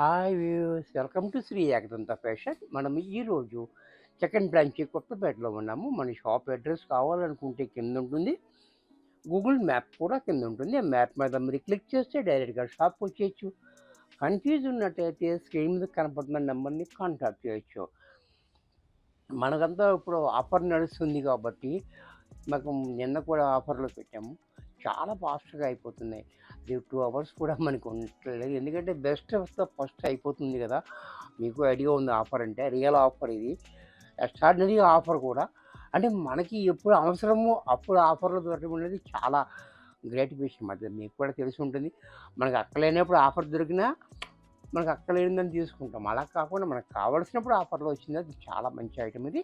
Hi views welcome to Shri Ekadanta fashion. మనం ఈరోజు second branch కొత్తపేటలో ఉన్నాము. మన షాప్ అడ్రస్ కావాలనుకుంటే కింద ఉంటుంది, గూగుల్ మ్యాప్ కూడా కింద ఉంటుంది. ఆ మ్యాప్ మీద మీరు క్లిక్ చేస్తే డైరెక్ట్గా షాప్కి వచ్చేయచ్చు. కన్ఫ్యూజ్ ఉన్నట్టయితే స్క్రీన్ మీద కనపడుతున్న నెంబర్ని కాంటాక్ట్ చేయొచ్చు. మనకంతా ఇప్పుడు ఆఫర్ నడుస్తుంది కాబట్టి మాకు నిన్న కూడా ఆఫర్లో పెట్టాము. చాలా ఫాస్ట్గా అయిపోతున్నాయి. ఇది 2 అవర్స్ కూడా మనకు ఉండట్లేదు. ఎందుకంటే బెస్ట్ ఆఫ్ ద ఫస్ట్ అయిపోతుంది కదా. మీకు ఐడియా ఉంది ఆఫర్ అంటే రియల్ ఆఫర్ ఇది. ఎక్స్ట్రాడినరీ ఆఫర్ కూడా. అంటే మనకి ఎప్పుడు అవసరమో అప్పుడు ఆఫర్లు దొరకడం అనేది చాలా గ్రేట్ విషయం. అది మీకు కూడా తెలిసి ఉంటుంది. మనకు అక్కలేనప్పుడు ఆఫర్ దొరికినా మనకు అక్కలేనిదని తీసుకుంటాం. అలా కాకుండా మనకు కావాల్సినప్పుడు ఆఫర్లో వచ్చింది. అది చాలా మంచి ఐటమ్ ఇది.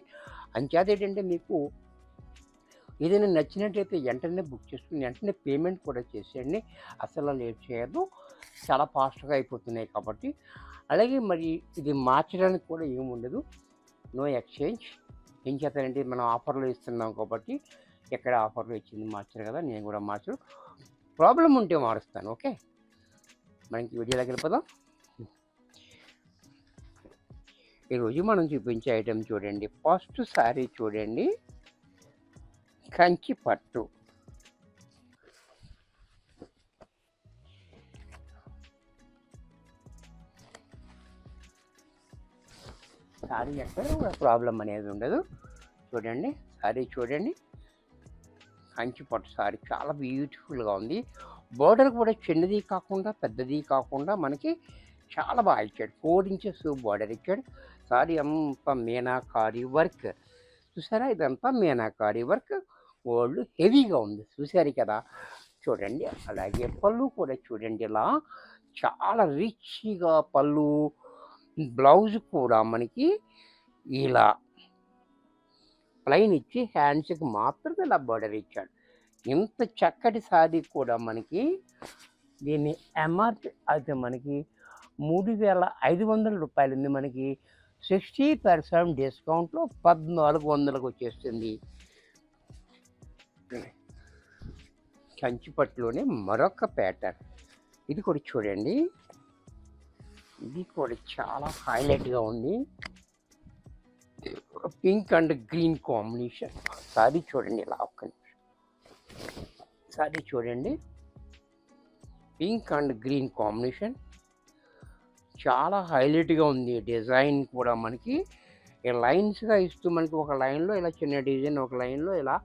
అంచేత ఏంటంటే మీకు ఏదైనా నచ్చినట్టయితే వెంటనే బుక్ చేసుకుని వెంటనే పేమెంట్ కూడా చేసేయండి. అసలు లేట్ చేయొద్దు. చాలా ఫాస్ట్గా అయిపోతున్నాయి కాబట్టి. అలాగే మరి ఇది మార్చడానికి కూడా ఏముండదు. No exchange. ఏం చేస్తానంటే మనం ఆఫర్లో ఇస్తున్నాం కాబట్టి ఎక్కడ ఆఫర్లో ఇచ్చింది మార్చారు కదా, నేను కూడా మార్చను. ప్రాబ్లం ఉంటే మారుస్తాను. ఓకే, మనకి వీడియోలోకి వెళ్ళిపోదాం. ఈరోజు మనం చూపించే ఐటెం చూడండి. ఫస్ట్ శారీ చూడండి, కంచి పట్టు. శారీ ఎక్కడ కూడా ప్రాబ్లం అనేది ఉండదు. చూడండి శారీ చూడండి, కంచి పట్టు శారీ చాలా బ్యూటిఫుల్గా ఉంది. బోర్డర్ కూడా చిన్నది కాకుండా పెద్దది కాకుండా మనకి చాలా బాగా ఇచ్చాడు. 4 ఇంచెస్ బోర్డర్ ఇచ్చాడు. శారీ అంతా మీనాకారి వర్క్ చూసారా, ఇదంతా మీనాకారి వర్క్. గోల్డ్ హెవీగా ఉంది, చూసారు కదా. చూడండి అలాగే పళ్ళు కూడా చూడండి, ఇలా చాలా రిచ్గా పళ్ళు. బ్లౌజ్ కూడా మనకి ఇలా ప్లెయిన్ ఇచ్చి హ్యాండ్స్కి మాత్రమే ఇలా బోర్డర్ ఇచ్చాడు. ఇంత చక్కటి శారీ కూడా మనకి దీన్ని ఎంఆర్పి అయితే మనకి 3,500 రూపాయలు ఉంది. మనకి 60% డిస్కౌంట్లో 1,400కు వచ్చేస్తుంది. కంచిపట్టులోనే మరొక ప్యాటర్న్ ఇది కూడా చూడండి. ఇది కూడా చాలా హైలైట్గా ఉంది. Pink and green combination sorry చూడండి. ఇలా ఒక్క నిమిషం, సారీ చూడండి, పింక్ అండ్ గ్రీన్ కాంబినేషన్ చాలా హైలైట్గా ఉంది. డిజైన్ కూడా మనకి లైన్స్గా ఇస్తూ మనకి ఒక లైన్లో ఇలా చిన్న డిజైన్, ఒక లైన్లో ఇలా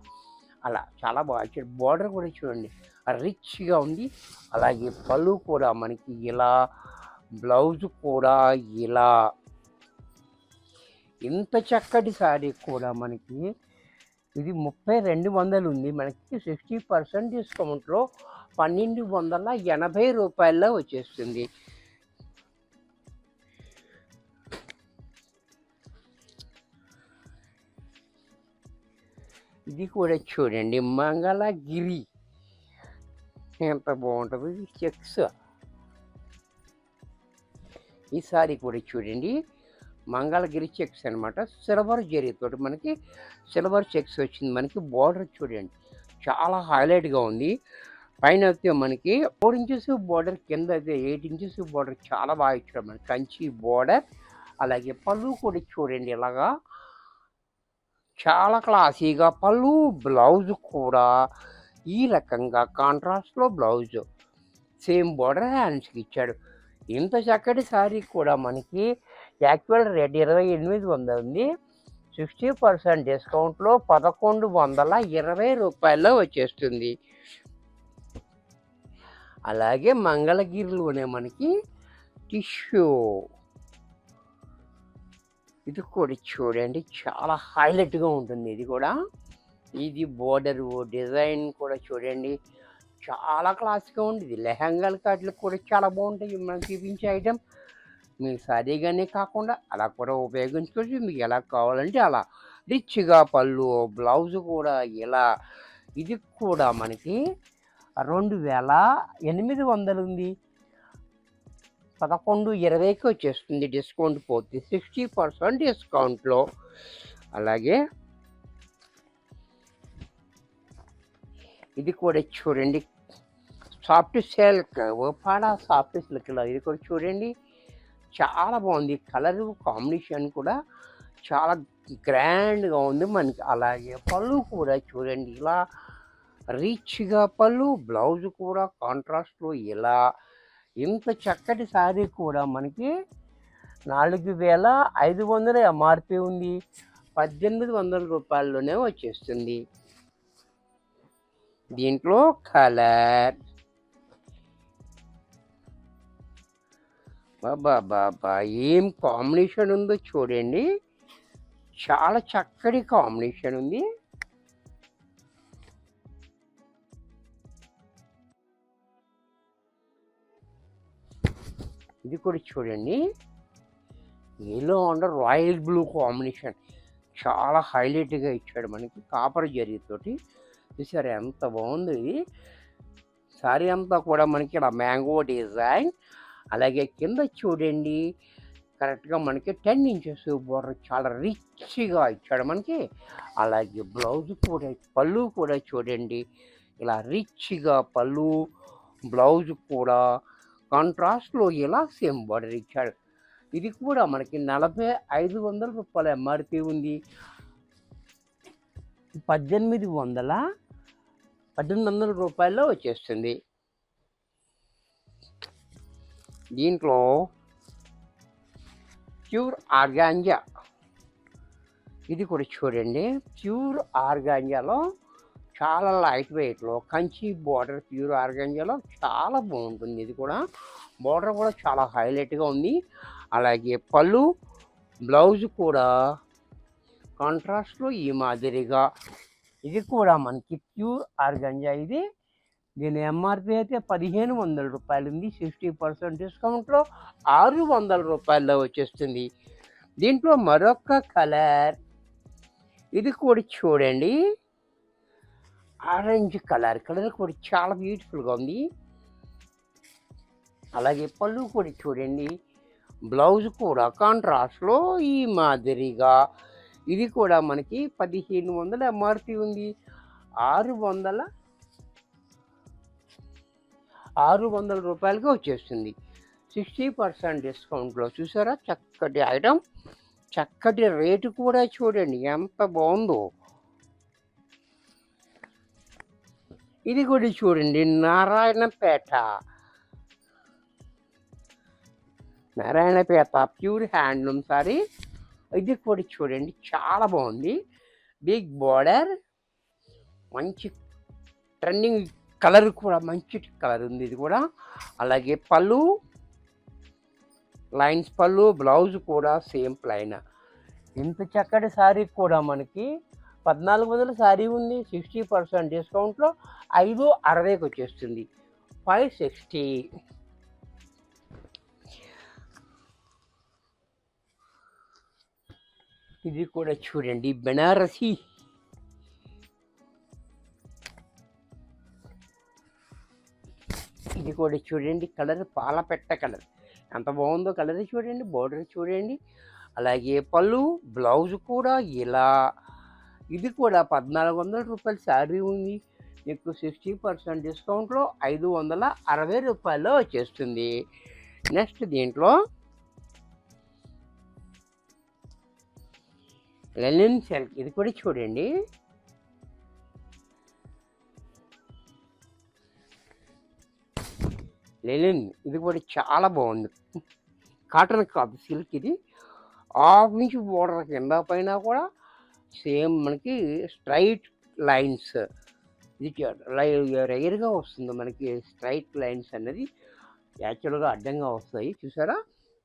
అలా చాలా బాగా ఇచ్చాడు. బార్డర్ కూడా చూడండి రిచ్గా ఉంది. అలాగే పళ్ళు కూడా మనకి ఇలా, బ్లౌజ్ కూడా ఇలా. ఇంత చక్కటి శారీ కూడా మనకి ఇది 3,200 ఉంది. మనకి 60% డిస్కౌంట్లో 1,280 రూపాయల్లో వచ్చేస్తుంది. ఇది కూడా చూడండి మంగళగిరి, ఎంత బాగుంటుంది. ఇది చెక్స్. ఈ సారీ కూడా చూడండి మంగళగిరి చెక్స్ అనమాట. సిల్వర్ జరీతో మనకి సిల్వర్ చెక్స్ వచ్చింది. మనకి బార్డర్ చూడండి చాలా హైలైట్గా ఉంది. పైన అయితే మనకి 4 ఇంచెస్ బార్డర్, కింద అయితే 8 ఇంచెస్ బార్డర్ చాలా బాగా ఇచ్చాడు మనకి కంచి బార్డర్. అలాగే పళ్ళు కూడా చూడండి ఇలాగా చాలా క్లాసీగా పళ్ళు. బ్లౌజ్ కూడా ఈ రకంగా కాంట్రాస్ట్లో బ్లౌజ్, సేమ్ బార్డర్ హ్యాండ్స్కి ఇచ్చాడు. ఇంత చక్కటి శారీ కూడా మనకి యాక్చువల్ రేట్ 2,800 ఉంది. 60% డిస్కౌంట్లో 1,120 రూపాయల్లో వచ్చేస్తుంది. అలాగే మంగళగిరిలోనే మనకి టిష్యూ ఇది కూడా చూడండి చాలా హైలైట్గా ఉంటుంది. ఇది కూడా ఇది బోర్డరు డిజైన్ కూడా చూడండి చాలా క్లాస్గా ఉంది. ఇది లెహంగాల కాట్లకు కూడా చాలా బాగుంటాయి. మనం చూపించే ఐటెం మీ శారీగానే కాకుండా అలా కూడా ఉపయోగించుకోవచ్చు. మీకు ఎలా కావాలంటే అలా. రిచ్గా పళ్ళు, బ్లౌజ్ కూడా ఇలా. ఇది కూడా మనకి 2,800 ఉంది. 1,120కి వచ్చేస్తుంది డిస్కౌంట్ పోతే, 60% డిస్కౌంట్లో. అలాగే ఇది కూడా చూడండి సాఫ్ట్ సిల్క్, ఓపాడా సాఫ్ట్ సిల్క్లో ఇది కూడా చూడండి చాలా బాగుంది. కలరు కాంబినేషన్ కూడా చాలా గ్రాండ్గా ఉంది మనకి. అలాగే పళ్ళు కూడా చూడండి, ఇలా రిచ్గా పళ్ళు, బ్లౌజ్ కూడా కాంట్రాస్ట్లో ఇలా. ఇంత చక్కటి శారీ కూడా మనకి 4500 ఎంఆర్పి ఉంది, 1800 రూపాయల్లోనే వచ్చేస్తుంది. దీంట్లో కలర్ బాబా ఏం కాంబినేషన్ ఉందో చూడండి, చాలా చక్కటి కాంబినేషన్ ఉంది. ఇది కూడా చూడండి, yellow and royal blue combination చాలా హైలైట్గా ఇచ్చాడు మనకి, కాపర్ జరీతోటి. చూసారు ఎంత బాగుంది ఇది. సారీ అంతా కూడా మనకి ఇలా మ్యాంగో డిజైన్. అలాగే కింద చూడండి, కరెక్ట్గా మనకి 10 ఇంచెస్ బోర్డర్ చాలా రిచ్గా ఇచ్చాడు మనకి. అలాగే బ్లౌజ్ కూడా, పళ్ళు కూడా చూడండి, ఇలా రిచ్గా పళ్ళు, బ్లౌజ్ కూడా కాంట్రాస్ట్లో ఇలా సేమ్ బోర్డర్ ఇచ్చాడు. ఇది కూడా మనకి 4500 రూపాయల ఎంఆర్పి ఉంది, 1800 రూపాయల్లో వచ్చేస్తుంది. దీంట్లో ప్యూర్ ఆర్గాంజా, ఇది కూడా చూడండి, ప్యూర్ ఆర్గాంజాలో చాలా లైట్ వెయిట్లో కంచి బోర్డర్, ప్యూర్ ఆర్గాంజాలో చాలా బాగుంటుంది. ఇది కూడా బోర్డర్ కూడా చాలా హైలైట్గా ఉంది. అలాగే పళ్ళు, బ్లౌజ్ కూడా కాంట్రాస్ట్లో ఈ మాదిరిగా. ఇది కూడా మనకి ప్యూర్ ఆర్గాంజా. ఇది దీని ఎంఆర్పి అయితే 1500 రూపాయలు ఉంది, 60% డిస్కౌంట్లో 600 రూపాయల్లో వచ్చేస్తుంది. దీంట్లో మరొక కలర్, ఇది కూడా చూడండి, ఆరెంజ్ కలర్ కూడా చాలా బ్యూటిఫుల్గా ఉంది. అలాగే పళ్ళు కూడా చూడండి, బ్లౌజ్ కూడా కాంట్రాస్ట్లో ఈ మాదిరిగా. ఇది కూడా మనకి 1500 ఎంఆర్పి ఉంది, 600 రూపాయలకి వచ్చేస్తుంది, 60% డిస్కౌంట్లో. చూసారా చక్కటి ఐటమ్, చక్కటి రేటు కూడా చూడండి ఎంత బాగుందో. ఇది కూడా చూడండి, నారాయణపేట ప్యూర్ హ్యాండ్లూమ్ సారీ. ఇది కూడా చూడండి చాలా బాగుంది, బిగ్ బార్డర్, మంచి ట్రెండింగ్ కలర్ కూడా మంచి కలర్ ఉంది ఇది కూడా. అలాగే పళ్ళు లైన్స్, పళ్ళు బ్లౌజ్ కూడా సేమ్ ప్లైన్. ఇంత చక్కటి శారీ కూడా మనకి 1400 శారీ ఉంది, 60% డిస్కౌంట్లో 560కి వచ్చేస్తుంది, 560. ఇది కూడా చూడండి బెనారసి, ఇది కూడా చూడండి కలర్ పాలపెట్ట కలర్ ఎంత బాగుందో. కలర్ చూడండి, బోర్డర్ చూడండి, అలాగే పళ్ళు, బ్లౌజ్ కూడా ఇలా. ఇది కూడా 1400 రూపాయల శారీ ఉంది, మీకు 60% డిస్కౌంట్లో 560 రూపాయల్లో వచ్చేస్తుంది. నెక్స్ట్ దీంట్లో లెనిన్ సిల్క్, ఇది కూడా చూడండి, లెనిన్, ఇది కూడా చాలా బాగుంది, కాటన్ కాదు సిల్క్. ఇది 1/2 ఇంచ్ బోర్డర్ కింద పైన కూడా సేమ్ మనకి స్ట్రైట్ లైన్స్. ఇది రేర్గా వస్తుంది మనకి స్ట్రైట్ లైన్స్ అనేది, యాక్చువల్గా అడ్డంగా వస్తాయి. చూసారా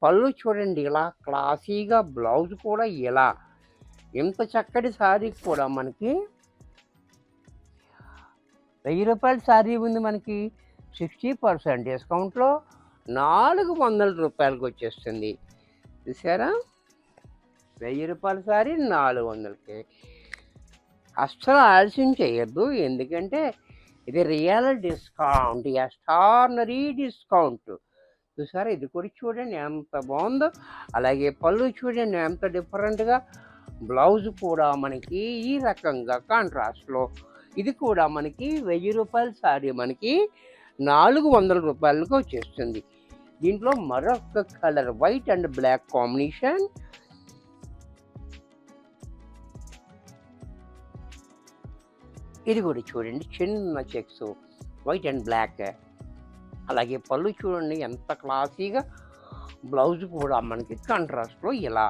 పళ్ళు చూడండి ఇలా క్లాసీగా, బ్లౌజ్ కూడా ఇలా. ఇంత చక్కటి శారీ కూడా మనకి 1000 రూపాయల శారీ ఉంది మనకి, 60% డిస్కౌంట్లో 400 రూపాయలకి వచ్చేస్తుంది. చూసారా 1000 రూపాయల శారీ 400కి. అస్సలు ఆలస్యం చేయొద్దు, ఎందుకంటే ఇది రియల్ డిస్కౌంట్, ఎక్స్ట్రార్డినరీ డిస్కౌంట్. చూసారా ఇది కూడా చూడండి ఎంత బాగుందో. అలాగే పళ్ళు చూడండి ఎంత డిఫరెంట్గా, బ్లౌజ్ కూడా మనకి ఈ రకంగా కాంట్రాస్ట్లో. ఇది కూడా మనకి 1000 రూపాయల శారీ మనకి 400 రూపాయలకు వచ్చేస్తుంది, దీంట్లో మరొక colour white and black combination. ఇది కూడా చూడండి, చిన్న చెక్స్ వైట్ అండ్ బ్లాక్. అలాగే పళ్ళు చూడండి ఎంత క్లాసీగా, బ్లౌజ్ కూడా మనకి కాంట్రాస్ట్లో ఇలా.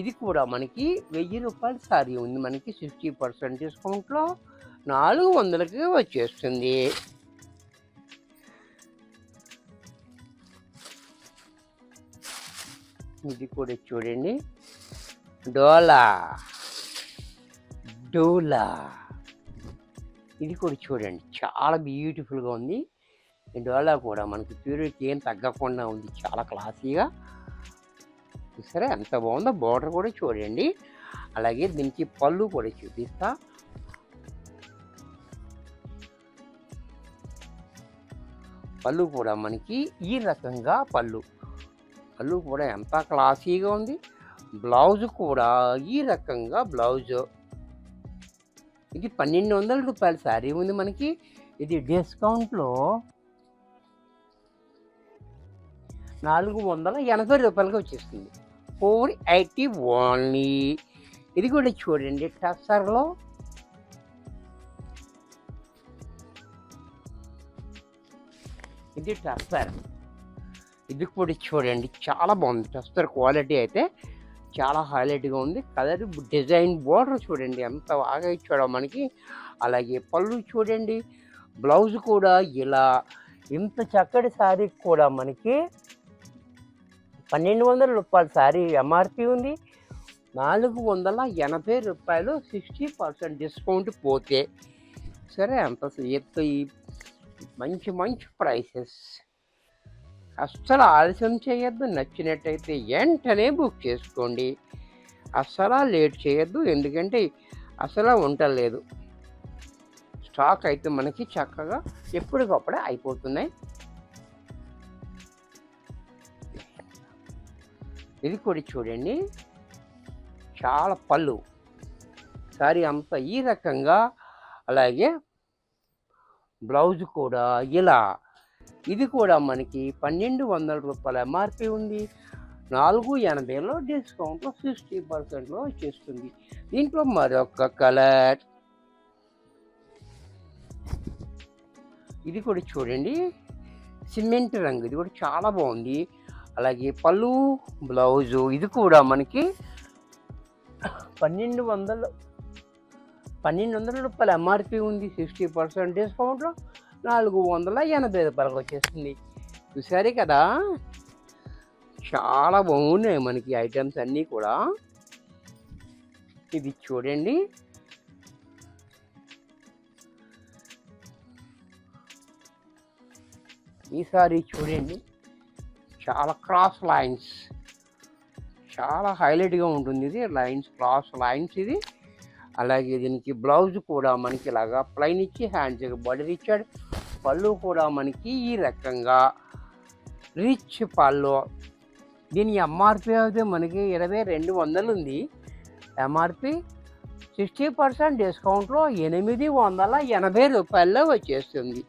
ఇది కూడా మనకి 1000 రూపాయల సారీ ఉంది, మనకి 60% డిస్కౌంట్లో 400కి వచ్చేస్తుంది. ఇది కూడా చూడండి, డోలా. ఇది కూడా చూడండి చాలా బ్యూటిఫుల్గా ఉంది. ఈ డోలా కూడా మనకి ప్యూరిటీ ఏం తగ్గకుండా ఉంది, చాలా క్లాసీగా. చూసారా ఎంత బాగుందో, బార్డర్ కూడా చూడండి. అలాగే దీనికి పళ్ళు కూడా చూపిస్తా. పళ్ళు కూడా మనకి ఈ రకంగా పళ్ళు కూడా ఎంత క్లాసీగా ఉంది. బ్లౌజ్ కూడా ఈ రకంగా బ్లౌజ్. ఇది 1200 రూపాయల శారీ ఉంది మనకి. ఇది డిస్కౌంట్లో 480 రూపాయలకి వచ్చేస్తుంది, 480 ఓన్లీ. ఇది కూడా చూడండి టస్సర్లో. ఇది టస్సర్. ఇది కూడా చూడండి చాలా బాగుంది. టస్సర్ క్వాలిటీ అయితే చాలా హైలైట్గా ఉంది. కలర్ డిజైన్ బోర్డర్ చూడండి ఎంత బాగా ఇచ్చాడో మనకి. అలాగే పళ్ళు చూడండి, బ్లౌజ్ కూడా ఇలా. ఇంత చక్కటి శారీ కూడా మనకి 1200 రూపాయల శారీ ఎంఆర్పి ఉంది, 480 రూపాయలు 60% డిస్కౌంట్ పోతే. సరే అంత మంచి ప్రైసెస్. అస్సలు ఆలస్యం చేయొద్దు. నచ్చినట్టయితే వెంటనే బుక్ చేసుకోండి, అస్సలు లేట్ చేయొద్దు. ఎందుకంటే అసలు ఉండలేదు, స్టాక్ అయితే మనకి చక్కగా ఎప్పటికప్పుడే అయిపోతున్నాయి. ఇది కూడా చూడండి చాలా పళ్ళు సారీ అంతా ఈ రకంగా. అలాగే బ్లౌజ్ కూడా ఇలా. ఇది కూడా మనకి 1200 రూపాయల ఎంఆర్పి ఉంది, 480లో డిస్కౌంట్లో 60%లో వచ్చేస్తుంది. దీంట్లో మరొక కలర్. ఇది కూడా చూడండి సిమెంట్ రంగు, ఇది కూడా చాలా బాగుంది. అలాగే పళ్ళు బ్లౌజు. ఇది కూడా మనకి 1200 రూపాయల ఎంఆర్పి ఉంది, 60% డిస్కౌంట్లో 480 రూపాయలకు వచ్చేస్తుంది. చూసారే కదా చాలా బాగున్నాయి మనకి ఐటమ్స్ అన్నీ కూడా. ఇది చూడండి ఈసారి చూడండి చాలా క్రాస్ లైన్స్, చాలా హైలైట్గా ఉంటుంది. ఇది లైన్స్, క్రాస్ లైన్స్ ఇది. అలాగే దీనికి బ్లౌజ్ కూడా మనకి ఇలాగా ప్లైన్ ఇచ్చి హ్యాండ్స్కి బార్డర్ ఇచ్చాడు. పళ్ళు కూడా మనకి ఈ రకంగా రిచ్ పళ్ళు. దీని ఎంఆర్పి అయితే మనకి 2200 ఉంది, ఎంఆర్పి 60% డిస్కౌంట్లో 880 రూపాయల్లో వచ్చేస్తుంది.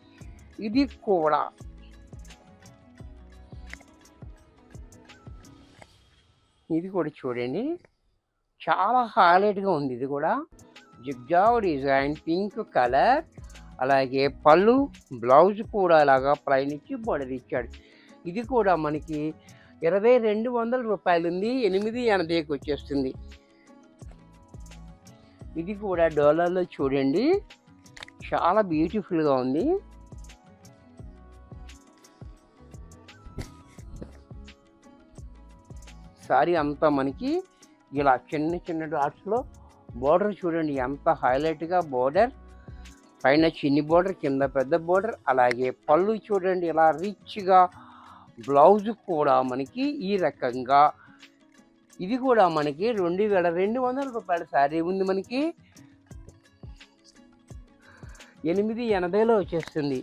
ఇది కూడా చూడండి చాలా హైలైట్గా ఉంది. ఇది కూడా జిగ్జాగ్ డిజైన్, పింక్ కలర్. అలాగే పళ్ళు బ్లౌజ్ కూడా ఇలాగా ప్లైన్ ఇచ్చి బార్డర్ ఇచ్చాడు. ఇది కూడా మనకి 2200 రూపాయలు ఉంది, 880కి వచ్చేస్తుంది. ఇది కూడా డోలాలో చూడండి చాలా బ్యూటిఫుల్గా ఉంది. సారీ అంతా మనకి ఇలా చిన్న డాట్స్లో బోర్డర్ చూడండి ఎంత హైలైట్గా. బోర్డర్ పైన చిన్ని బోర్డర్, కింద పెద్ద బోర్డర్. అలాగే పళ్ళు చూడండి ఇలా రిచ్గా. బ్లౌజ్ కూడా మనకి ఈ రకంగా. ఇది కూడా మనకి 2200 రూపాయల శారీ ఉంది, మనకి 880లో వచ్చేస్తుంది.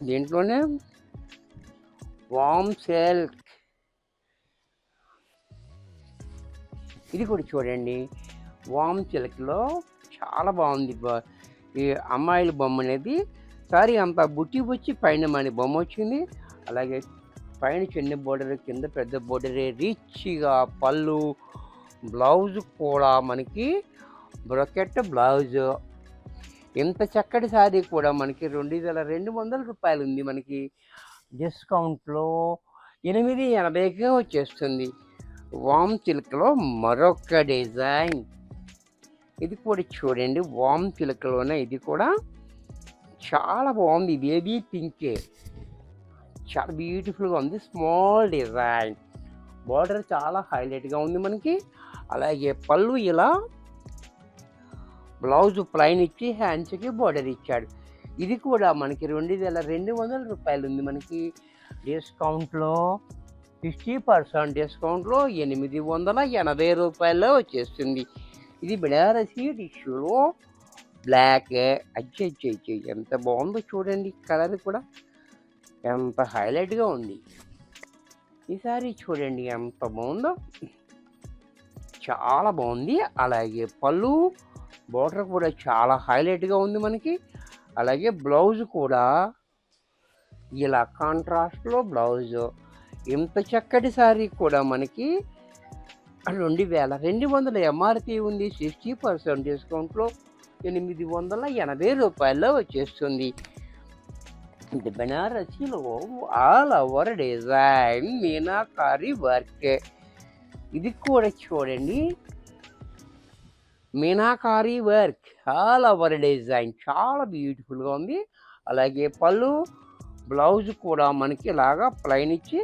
దీంట్లోనే వామ్ సిల్క్. ఇది కూడా చూడండి వామ్ సిల్క్లో చాలా బాగుంది. ఈ అమ్మాయిల బొమ్మ అనేది సారీ అంతా బుట్టి వచ్చి పైన మన బొమ్మ వచ్చింది. అలాగే పైన చిన్న బోర్డర్, కింద పెద్ద బోర్డరే, రిచ్గా పళ్ళు, బ్లౌజ్ కూడా మనకి బ్రొకెట్ బ్లౌజ్. ఇంత చక్కటి శారీ కూడా మనకి 2200 రూపాయలు ఉంది. మనకి డిస్కౌంట్లో 880కే వచ్చేస్తుంది. వామ్ సిల్క్లో మరొక డిజైన్. ఇది కూడా చూడండి, వామ్ సిల్క్లోనే ఇది కూడా చాలా బాగుంది. బేబీ పింకే, చాలా బ్యూటిఫుల్గా ఉంది. స్మాల్ డిజైన్, బార్డర్ చాలా హైలైట్గా ఉంది మనకి. అలాగే పళ్ళు ఇలా, బ్లౌజ్ ప్లైన్ ఇచ్చి హ్యాండ్స్కి బార్డర్ ఇచ్చాడు. ఇది కూడా మనకి 2200 రూపాయలు ఉంది. మనకి డిస్కౌంట్లో 60% డిస్కౌంట్లో 880 రూపాయల్లో వచ్చేస్తుంది. ఇది బెనారసీ టిష్యూలో బ్లాక్. అచ్చే ఎంత బాగుందో చూడండి, కలర్ కూడా ఎంత హైలైట్గా ఉంది. ఈసారి చూడండి ఎంత బాగుందో, చాలా బాగుంది. అలాగే పళ్ళు, బోర్డర్ కూడా చాలా హైలైట్గా ఉంది మనకి. అలాగే బ్లౌజ్ కూడా ఇలా కాంట్రాస్ట్లో బ్లౌజ్. ఇంత చక్కటి శారీ కూడా మనకి 2200 ఎంఆర్పి ఉంది. 60% డిస్కౌంట్లో 880 రూపాయల్లో వచ్చేస్తుంది. ఇది బెనారసీలో all over design meenakari work. ఇది కూడా చూడండి, meenakari work all over design, చాలా బ్యూటిఫుల్గా ఉంది. అలాగే పళ్ళు, బ్లౌజ్ కూడా మనకి ఇలాగా ప్లైన్ ఇచ్చి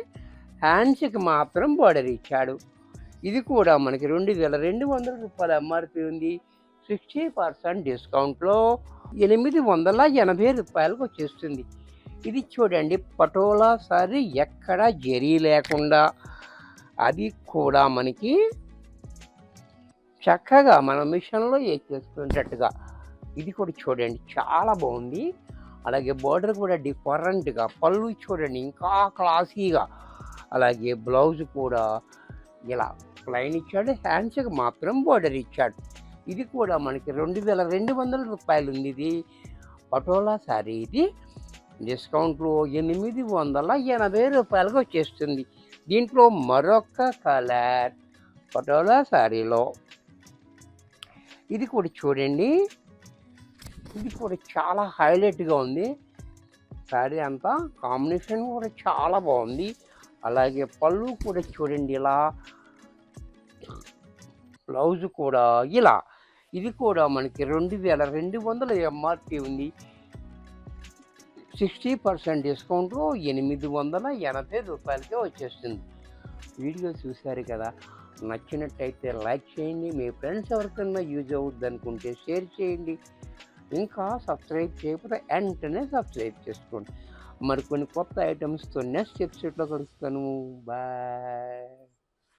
హ్యాండ్స్కి మాత్రం బార్డర్ ఇచ్చాడు. ఇది కూడా మనకి 2200 రూపాయల ఎంఆర్పి ఉంది. 60% డిస్కౌంట్లో 880 రూపాయలకు వచ్చేస్తుంది. ఇది చూడండి, పటోలా సారీ, ఎక్కడ జరీ లేకుండా, అది కూడా మనకి చక్కగా మన మిషన్లో చేసుకునేటట్టుగా. ఇది కూడా చూడండి చాలా బాగుంది. అలాగే బార్డర్ కూడా డిఫరెంట్గా, పళ్ళు చూడండి ఇంకా క్లాసీగా. అలాగే బ్లౌజ్ కూడా ఇలా ప్లైన్ ఇచ్చాడు, హ్యాండ్స్కి మాత్రం బార్డర్ ఇచ్చాడు. ఇది కూడా మనకి 2200 రూపాయలు ఉంది. ఇది పటోలా శారీ. ఇది డిస్కౌంట్లో 880 రూపాయలకు వచ్చేస్తుంది. దీంట్లో మరొక కలర్ పటోలా శారీలో. ఇది కూడా చూడండి, ఇది కూడా చాలా హైలైట్గా ఉంది. శారీ అంతా కాంబినేషన్ కూడా చాలా బాగుంది. అలాగే పళ్ళు కూడా చూడండి ఇలా, బ్లౌజ్ కూడా ఇలా. ఇది కూడా మనకి 2200 ఎంఆర్పి ఉంది. 60% డిస్కౌంట్లో 880 రూపాయలకే వచ్చేస్తుంది. వీడియో చూశారు కదా, నచ్చినట్టయితే లైక్ చేయండి. మీ ఫ్రెండ్స్ ఎవరికైనా యూజ్ అవుద్ది అనుకుంటే షేర్ చేయండి. ఇంకా సబ్స్క్రైబ్ చేయకపోతే వెంటనే సబ్స్క్రైబ్ చేసుకోండి. మరికొన్ని కొత్త ఐటమ్స్తో నెక్స్ట్ ఎపిసోడ్లో కలుస్తాను. బాయ్.